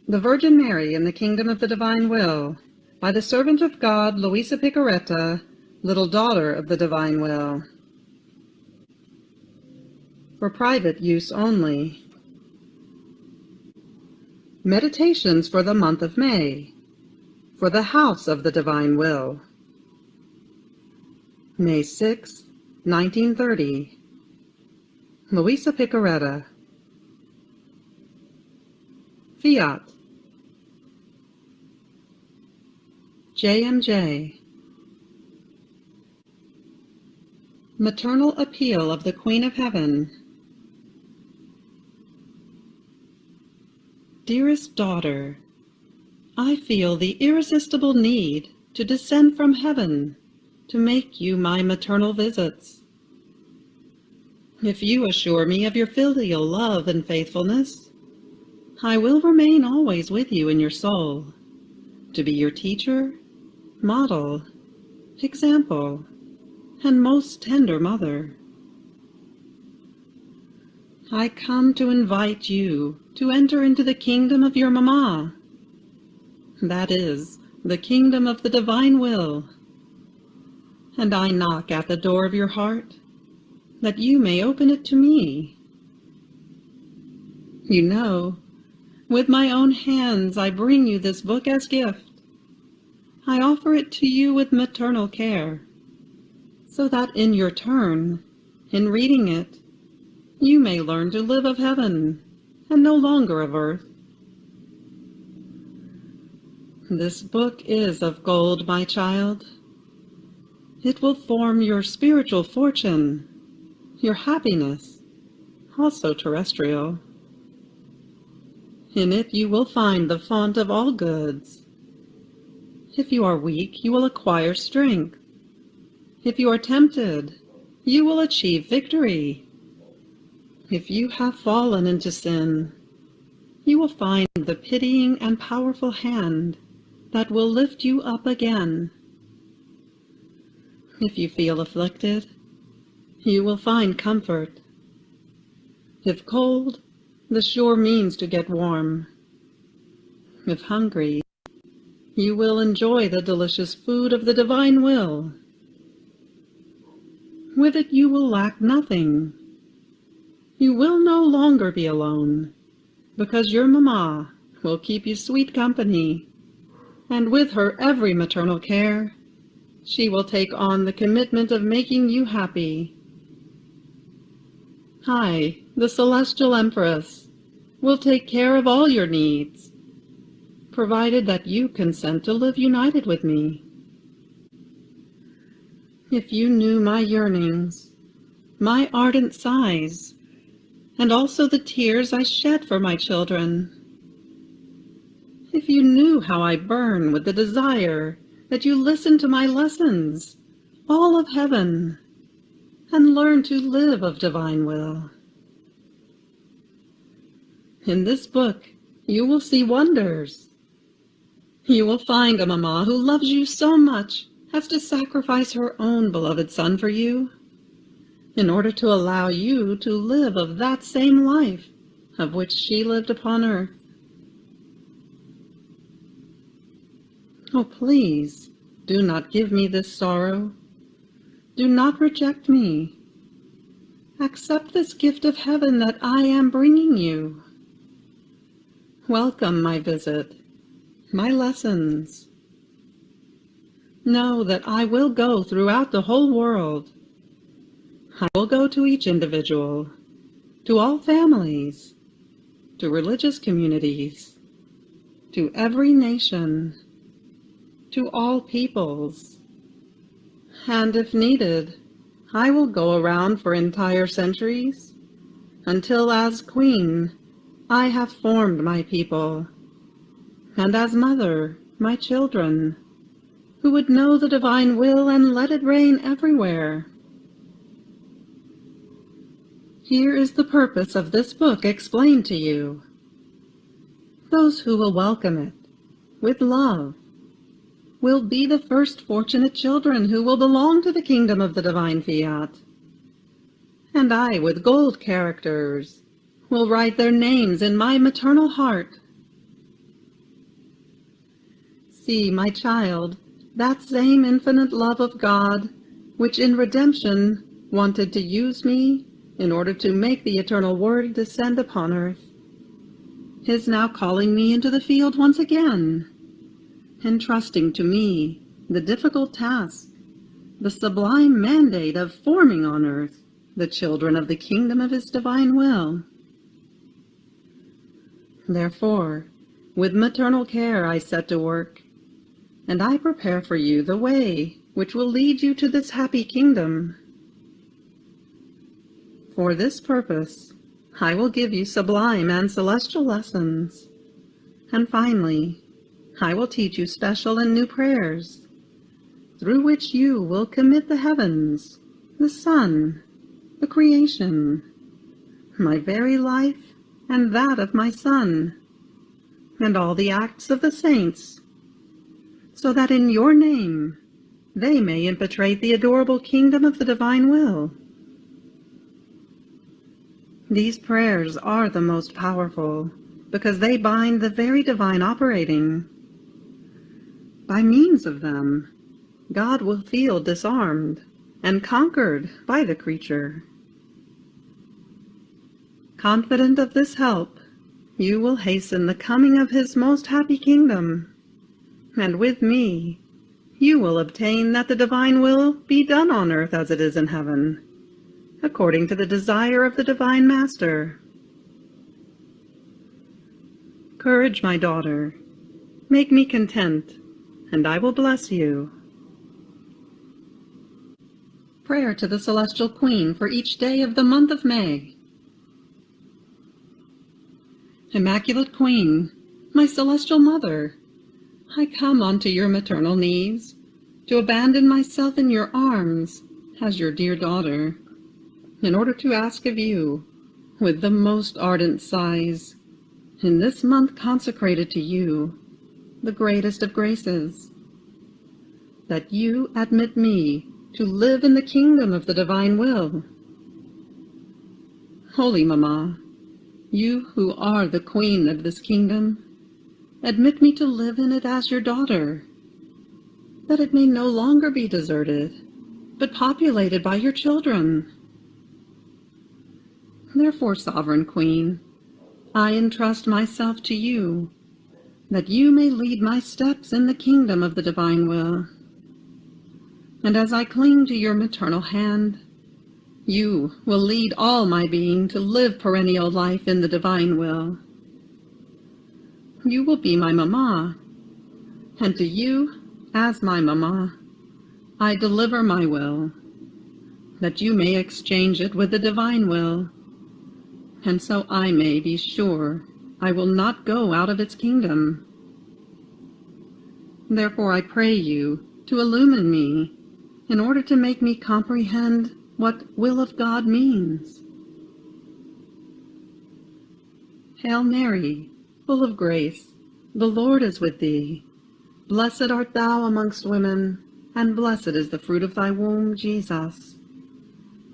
The Virgin Mary in the Kingdom of the Divine Will, by the servant of God, Luisa Picaretta, little daughter of the Divine Will. For private use only. Meditations for the month of May, for the House of the Divine Will. May 6, 1930. Luisa Picaretta. Fiat. JMJ. Maternal Appeal of the Queen of Heaven. Dearest daughter, I feel the irresistible need to descend from heaven to make you my maternal visits. If you assure me of your filial love and faithfulness, I will remain always with you in your soul, to be your teacher, model, example, and most tender mother. I come to invite you to enter into the kingdom of your Mama, that is, the kingdom of the Divine Will, and I knock at the door of your heart, that you may open it to me. You know, with my own hands I bring you this book as gift. I offer it to you with maternal care, so that in your turn, in reading it, you may learn to live of heaven, and no longer of earth. This book is of gold, my child. It will form your spiritual fortune, your happiness, also terrestrial. In it you will find the font of all goods. If you are weak, you will acquire strength. If you are tempted, you will achieve victory. If you have fallen into sin, you will find the pitying and powerful hand that will lift you up again. If you feel afflicted, you will find comfort. If cold, the sure means to get warm. If hungry, you will enjoy the delicious food of the Divine Will. With it you will lack nothing. You will no longer be alone, because your Mama will keep you sweet company, and with her every maternal care, she will take on the commitment of making you happy. I, the Celestial Empress, will take care of all your needs, provided that you consent to live united with me. If you knew my yearnings, my ardent sighs, and also the tears I shed for my children, if you knew how I burn with the desire that you listen to my lessons, all of heaven, and learn to live of Divine Will. In this book, you will see wonders. You will find a Mama who loves you so much as to sacrifice her own beloved son for you, in order to allow you to live of that same life of which she lived upon earth. Oh, please, do not give me this sorrow. Do not reject me. Accept this gift of heaven that I am bringing you. Welcome my visit, my lessons. Know that I will go throughout the whole world. I will go to each individual, to all families, to religious communities, to every nation, to all peoples. And if needed, I will go around for entire centuries, until as Queen, I have formed my people, and as Mother, my children, who would know the Divine Will and let it reign everywhere. Here is the purpose of this book explained to you. Those who will welcome it, with love, will be the first fortunate children who will belong to the kingdom of the Divine Fiat. And I, with gold characters, will write their names in my maternal heart. See, my child, that same infinite love of God, which in redemption wanted to use me in order to make the eternal Word descend upon earth, is now calling me into the field once again, entrusting to me the difficult task, the sublime mandate of forming on earth the children of the kingdom of his divine will. Therefore, with maternal care I set to work, and I prepare for you the way which will lead you to this happy kingdom. For this purpose, I will give you sublime and celestial lessons, and finally, I will teach you special and new prayers, through which you will commit the heavens, the sun, the creation, my very life, and that of my Son, and all the acts of the saints, so that in your name they may infiltrate the adorable kingdom of the divine will. These prayers are the most powerful, because they bind the very divine operating. By means of them, God will feel disarmed and conquered by the creature. Confident of this help, you will hasten the coming of his most happy kingdom, and with me, you will obtain that the divine will be done on earth as it is in heaven, according to the desire of the divine Master. Courage, my daughter. Make me content, and I will bless you. Prayer to the Celestial Queen for each day of the month of May. Immaculate Queen, my celestial mother, I come onto your maternal knees to abandon myself in your arms as your dear daughter, in order to ask of you, with the most ardent sighs, in this month consecrated to you, the greatest of graces, that you admit me to live in the kingdom of the divine will. Holy Mamma, you who are the queen of this kingdom, admit me to live in it as your daughter, that it may no longer be deserted, but populated by your children. Therefore, Sovereign Queen, I entrust myself to you, that you may lead my steps in the kingdom of the divine will. And as I cling to your maternal hand, you will lead all my being to live perennial life in the divine will. You will be my Mamma, and to you, as my Mamma, I deliver my will, that you may exchange it with the divine will, and so I may be sure I will not go out of its kingdom. Therefore I pray you to illumine me, in order to make me comprehend what will of God means. Hail Mary, full of grace, the Lord is with thee. Blessed art thou amongst women, and blessed is the fruit of thy womb, Jesus.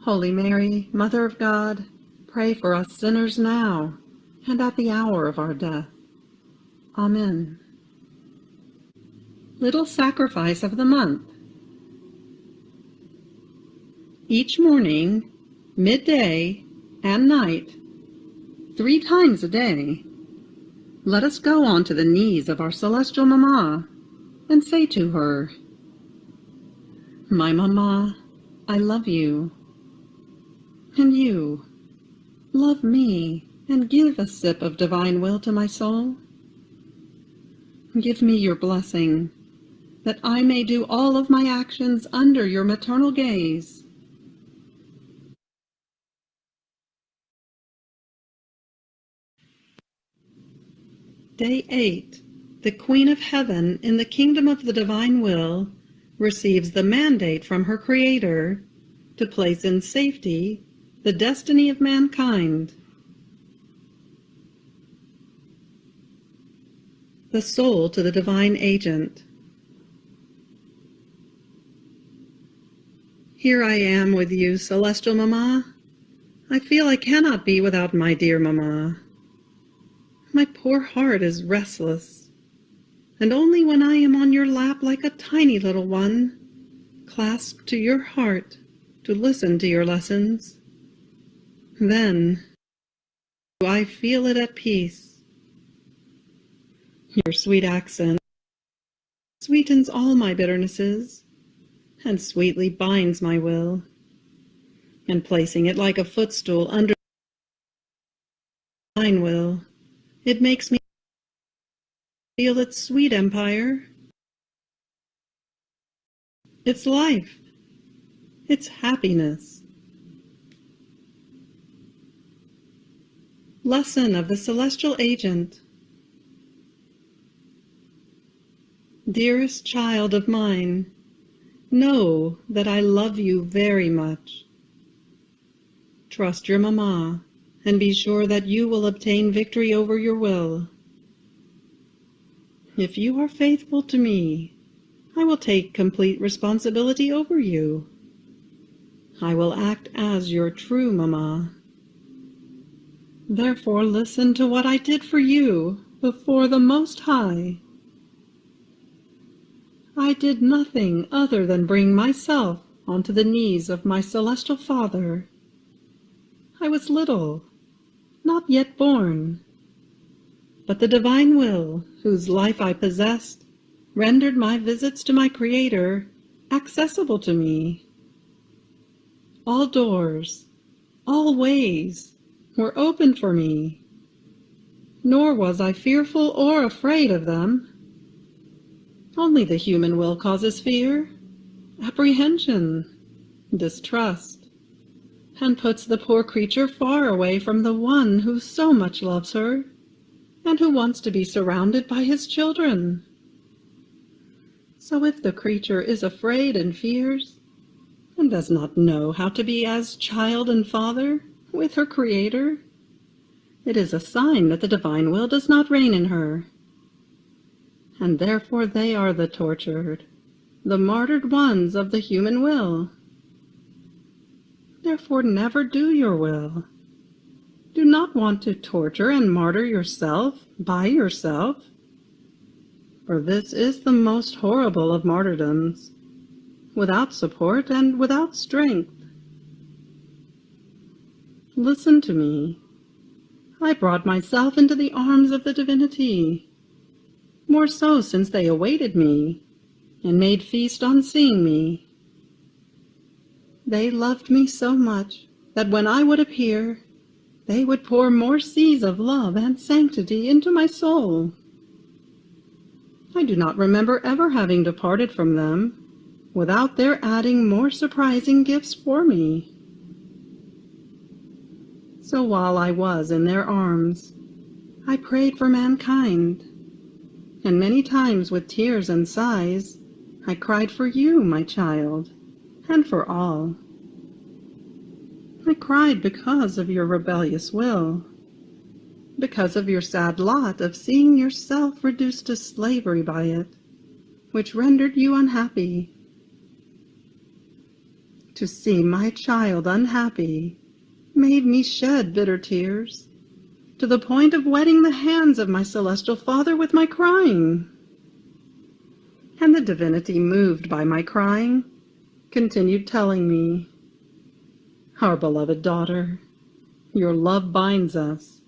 Holy Mary, Mother of God, pray for us sinners now, and at the hour of our death. Amen. Little Sacrifice of the Month. Each morning, midday, and night, 3 times a day, let us go onto the knees of our celestial Mamma and say to her, My Mamma, I love you. And you, love me and give a sip of divine will to my soul. Give me your blessing, that I may do all of my actions under your maternal gaze. Day 8. The Queen of Heaven in the Kingdom of the Divine Will receives the mandate from her Creator to place in safety the destiny of mankind. The Soul to the Divine Agent. Here I am with you, Celestial Mamma. I feel I cannot be without my dear Mamma. My poor heart is restless. and only when I am on your lap like a tiny little one, clasped to your heart to listen to your lessons, then do I feel it at peace. Your sweet accent sweetens all my bitternesses, and sweetly binds my will, and placing it like a footstool under mine will, it makes me feel its sweet empire, its life, its happiness. Lesson of the Celestial Agent. Dearest child of mine, know that I love you very much. Trust your Mama, and be sure that you will obtain victory over your will. If you are faithful to me, I will take complete responsibility over you. I will act as your true Mama. Therefore listen to what I did for you before the Most High. I did nothing other than bring myself onto the knees of my celestial Father. I was little, not yet born, but the divine will, whose life I possessed, rendered my visits to my Creator accessible to me. All doors, all ways were open for me, nor was I fearful or afraid of them. Only the human will causes fear, apprehension, distrust, and puts the poor creature far away from the one who so much loves her, and who wants to be surrounded by his children. So if the creature is afraid and fears, and does not know how to be as child and father with her Creator, it is a sign that the divine will does not reign in her. And therefore they are the tortured, the martyred ones of the human will. Therefore never do your will. Do not want to torture and martyr yourself by yourself, for this is the most horrible of martyrdoms, without support and without strength. Listen to me. I brought myself into the arms of the divinity, more so since they awaited me, and made feast on seeing me. They loved me so much that when I would appear, they would pour more seas of love and sanctity into my soul. I do not remember ever having departed from them without their adding more surprising gifts for me. So while I was in their arms, I prayed for mankind, and many times with tears and sighs, I cried for you, my child, and for all. I cried because of your rebellious will, because of your sad lot of seeing yourself reduced to slavery by it, which rendered you unhappy. To see my child unhappy made me shed bitter tears, to the point of wetting the hands of my celestial Father with my crying. And the divinity, moved by my crying, continued telling me, "Our beloved daughter, your love binds us.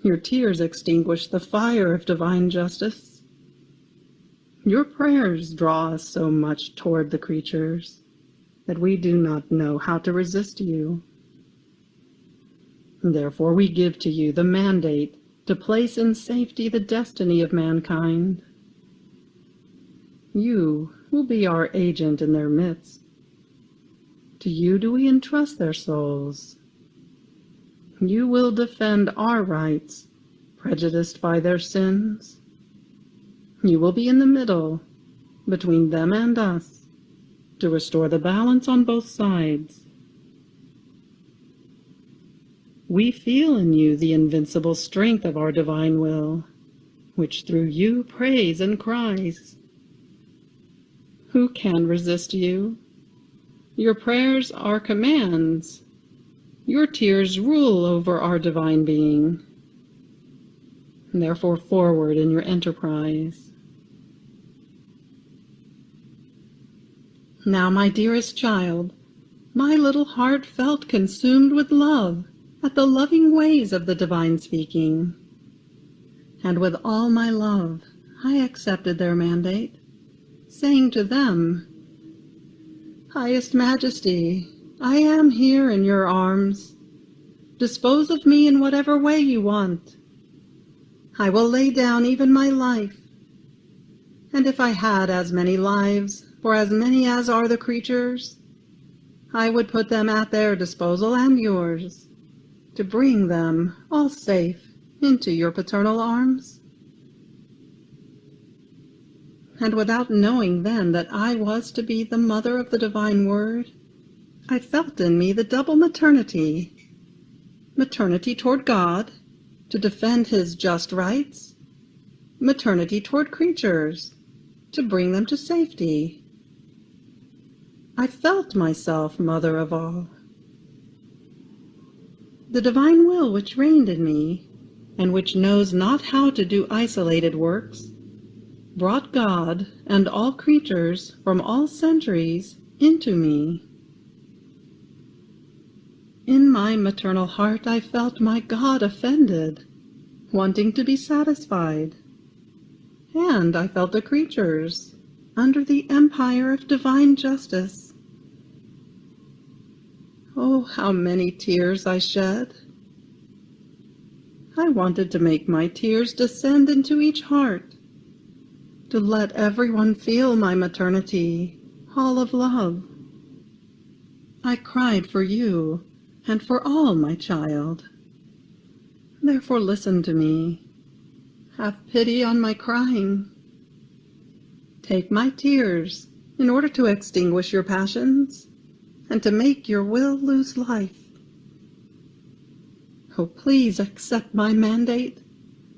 Your tears extinguish the fire of divine justice. Your prayers draw us so much toward the creatures that we do not know how to resist you. Therefore we give to you the mandate to place in safety the destiny of mankind. You will be our agent in their midst. To you do we entrust their souls. You will defend our rights, prejudiced by their sins. You will be in the middle, between them and us, to restore the balance on both sides. We feel in you the invincible strength of our divine will, which through you prays and cries. Who can resist you? Your prayers are commands. Your tears rule over our divine being. Therefore forward in your enterprise. Now, my dearest child, my little heart felt consumed with love at the loving ways of the divine speaking. And with all my love, I accepted their mandate, saying to them, Highest Majesty, I am here in your arms. Dispose of me in whatever way you want. I will lay down even my life. And if I had as many lives, for as many as are the creatures, I would put them at their disposal and yours, to bring them all safe into your paternal arms. And without knowing then that I was to be the mother of the divine word, I felt in me the double maternity toward God, to defend his just rights, maternity toward creatures, to bring them to safety. I felt myself mother of all. The divine will which reigned in me, and which knows not how to do isolated works, brought God and all creatures from all centuries into me. In my maternal heart I felt my God offended, wanting to be satisfied. And I felt the creatures under the empire of divine justice. Oh, how many tears I shed! I wanted to make my tears descend into each heart, to let everyone feel my maternity, all of love. I cried for you and for all, my child. Therefore listen to me. Have pity on my crying. Take my tears in order to extinguish your passions and to make your will lose life. Oh, please accept my mandate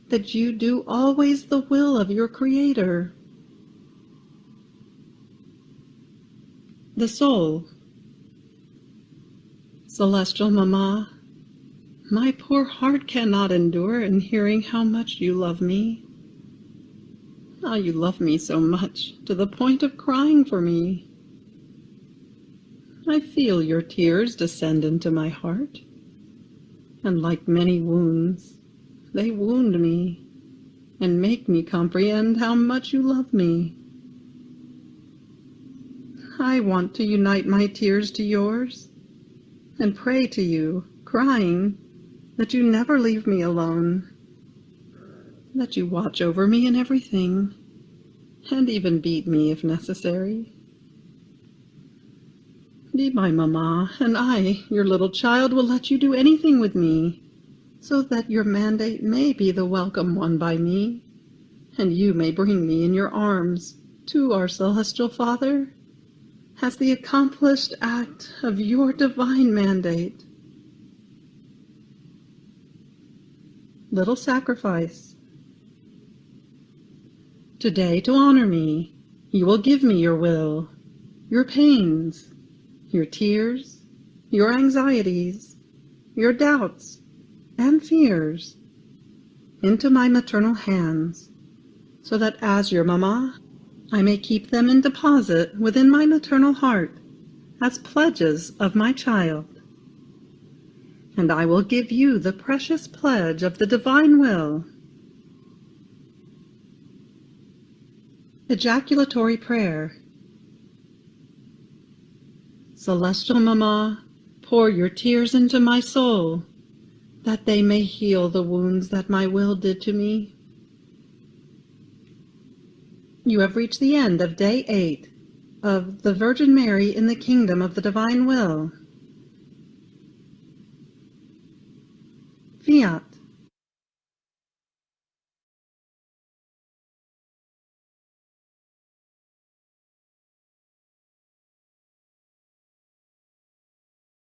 that you do always the will of your Creator. The Soul. Celestial Mama, my poor heart cannot endure in hearing how much you love me. Ah, you love me so much, to the point of crying for me. I feel your tears descend into my heart, and like many wounds, they wound me and make me comprehend how much you love me. I want to unite my tears to yours, and pray to you, crying, that you never leave me alone, that you watch over me in everything, and even beat me if necessary. Be my mamma, and I, your little child, will let you do anything with me, so that your mandate may be the welcome one by me, and you may bring me in your arms to our Celestial Father, as the accomplished act of your divine mandate. Little sacrifice. Today, to honor me, you will give me your will, your pains, your tears, your anxieties, your doubts and fears, into my maternal hands, so that as your mamma, I may keep them in deposit within my maternal heart as pledges of my child. And I will give you the precious pledge of the divine will. Ejaculatory prayer. Celestial Mama, pour your tears into my soul, that they may heal the wounds that my will did to me. You have reached the end of Day 8 of the Virgin Mary in the Kingdom of the Divine Will. Fiat.